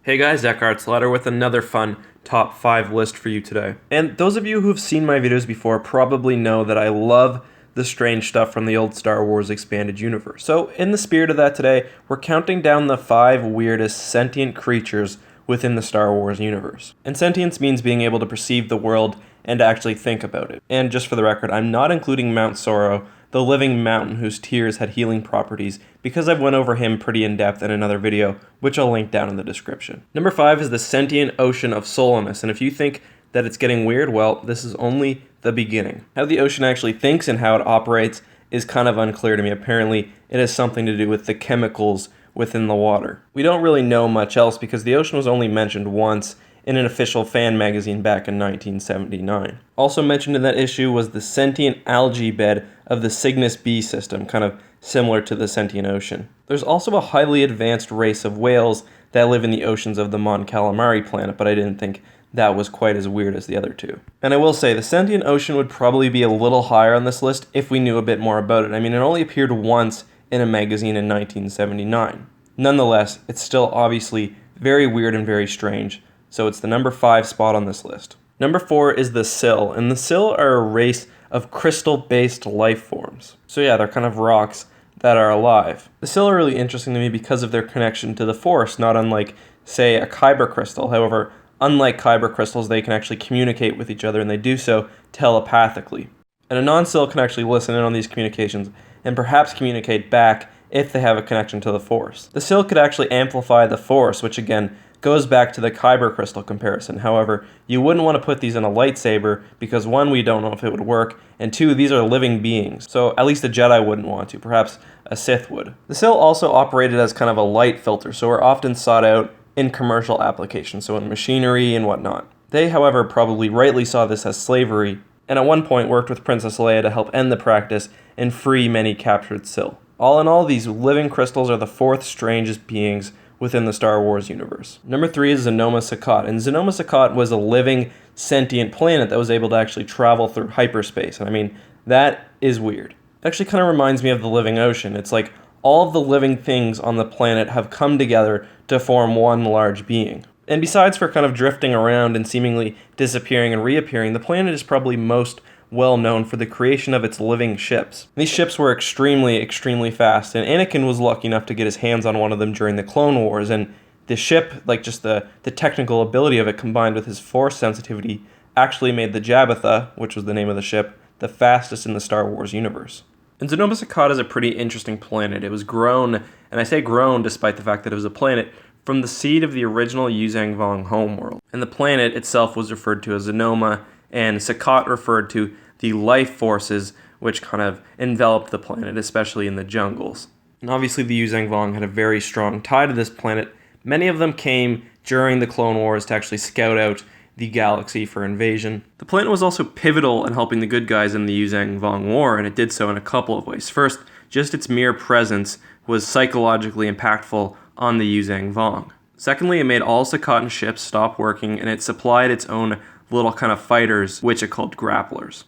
Hey guys, Eckhart's Ladder with another fun top 5 list for you today. And those of you who've seen my videos before probably know that I love the strange stuff from the old Star Wars expanded universe. So in the spirit of that today, we're counting down the 5 weirdest sentient creatures within the Star Wars universe. And sentience means being able to perceive the world and actually think about it. And just for the record, I'm not including Mount Sorrow, the living mountain whose tears had healing properties, because I've went over him pretty in depth in another video, which I'll link down in the description. Number 5 is the Sentient Ocean of Soulless, and if you think that it's getting weird, well, this is only the beginning. How the ocean actually thinks and how it operates is kind of unclear to me. Apparently, it has something to do with the chemicals within the water. We don't really know much else because the ocean was only mentioned once in an official fan magazine back in 1979. Also mentioned in that issue was the sentient algae bed of the Cygnus B system, kind of similar to the sentient ocean. There's also a highly advanced race of whales that live in the oceans of the Mnggal-Mnggal planet, but I didn't think that was quite as weird as the other two. And I will say, the sentient ocean would probably be a little higher on this list if we knew a bit more about it. I mean, it only appeared once in a magazine in 1979. Nonetheless, it's still obviously very weird and very strange, so it's the number 5 spot on this list. Number 4 is the Tsil, and the Tsil are a race of crystal-based life forms. So yeah, they're kind of rocks that are alive. The Tsil are really interesting to me because of their connection to the Force, not unlike, say, a kyber crystal. However, unlike kyber crystals, they can actually communicate with each other, and they do so telepathically. And a non-Tsil can actually listen in on these communications and perhaps communicate back if they have a connection to the Force. The Tsil could actually amplify the Force, which again goes back to the kyber crystal comparison. However, you wouldn't want to put these in a lightsaber because 1, we don't know if it would work, and 2, these are living beings. So at least a Jedi wouldn't want to, perhaps a Sith would. The Tsil also operated as kind of a light filter, so are often sought out in commercial applications, so in machinery and whatnot. They, however, probably rightly saw this as slavery, and at one point worked with Princess Leia to help end the practice and free many captured Tsil. All in all, these living crystals are the 4th strangest beings within the Star Wars universe. Number 3 is Zonama Sekot, and Zonama Sekot was a living, sentient planet that was able to actually travel through hyperspace, and I mean, that is weird. It actually kind of reminds me of the living ocean. It's like all of the living things on the planet have come together to form one large being. And besides for kind of drifting around and seemingly disappearing and reappearing, the planet is probably most well known for the creation of its living ships. These ships were extremely fast, and Anakin was lucky enough to get his hands on one of them during the Clone Wars, and the ship, like just the technical ability of it combined with his Force sensitivity, actually made the Jabbatha, which was the name of the ship, the fastest in the Star Wars universe. And Zonama Sekot is a pretty interesting planet. It was grown, and I say grown despite the fact that it was a planet, from the seed of the original Yuuzhan Vong homeworld. And the planet itself was referred to as Zonama, and Sekot referred to the life forces which kind of enveloped the planet, especially in the jungles. And obviously the Yuuzhan Vong had a very strong tie to this planet. Many of them came during the Clone Wars to actually scout out the galaxy for invasion. The planet was also pivotal in helping the good guys in the Yuuzhan Vong War, and it did so in a couple of ways. First, just its mere presence was psychologically impactful on the Yuuzhan Vong. Secondly, it made all Sekotan ships stop working, and it supplied its own little kind of fighters, which it called grapplers.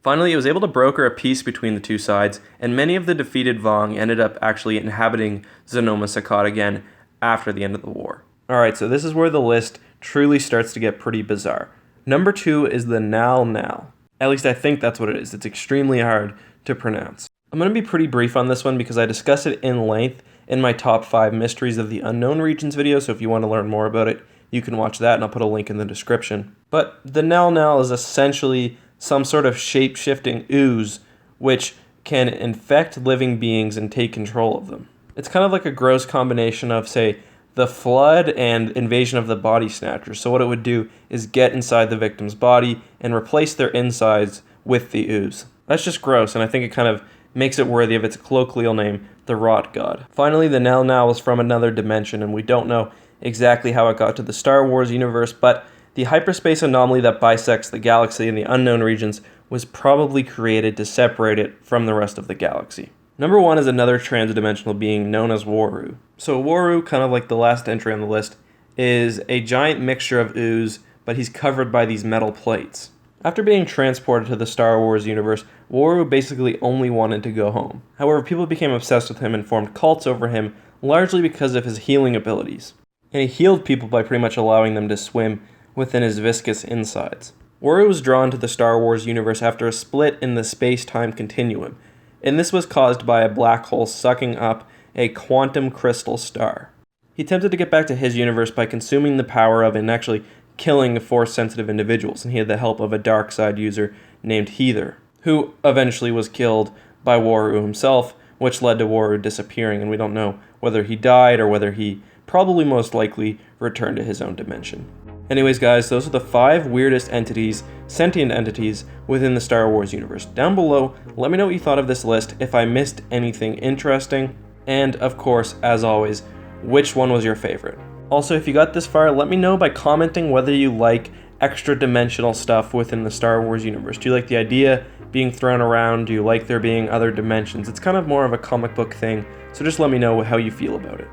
Finally, it was able to broker a peace between the two sides, and many of the defeated Vong ended up actually inhabiting Zonama Sekot again after the end of the war. Alright, so this is where the list truly starts to get pretty bizarre. Number 2 is the Nal-Nal. At least I think that's what it is. It's extremely hard to pronounce. I'm going to be pretty brief on this one because I discuss it in length in my top 5 mysteries of the unknown regions video, so if you want to learn more about it, you can watch that, and I'll put a link in the description. But the Nal-Nal is essentially some sort of shape-shifting ooze which can infect living beings and take control of them. It's kind of like a gross combination of, say, the Flood and Invasion of the Body Snatchers. So what it would do is get inside the victim's body and replace their insides with the ooze. That's just gross, and I think it kind of makes it worthy of its colloquial name, the Rot God. Finally, the Nal-Nal is from another dimension, and we don't know exactly how it got to the Star Wars universe, but the hyperspace anomaly that bisects the galaxy in the unknown regions was probably created to separate it from the rest of the galaxy. Number 1 is another transdimensional being known as Waru. So Waru, kind of like the last entry on the list, is a giant mixture of ooze, but he's covered by these metal plates. After being transported to the Star Wars universe, Waru basically only wanted to go home. However, people became obsessed with him and formed cults over him, largely because of his healing abilities. and he healed people by pretty much allowing them to swim within his viscous insides. Waru was drawn to the Star Wars universe after a split in the space-time continuum, and this was caused by a black hole sucking up a quantum crystal star. He attempted to get back to his universe by consuming the power of and actually killing Force-sensitive individuals, and he had the help of a dark side user named Heather, who eventually was killed by Waru himself, which led to Waru disappearing, and we don't know whether he died or whether he probably most likely returned to his own dimension. Anyways, guys, those are the 5 weirdest entities, sentient entities, within the Star Wars universe. Down below, let me know what you thought of this list, if I missed anything interesting, and of course, as always, which one was your favorite. Also, if you got this far, let me know by commenting whether you like extra dimensional stuff within the Star Wars universe. Do you like the idea being thrown around? Do you like there being other dimensions? It's kind of more of a comic book thing, so just let me know how you feel about it.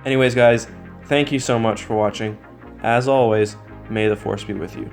Anyways, guys, thank you so much for watching. As always, may the Force be with you.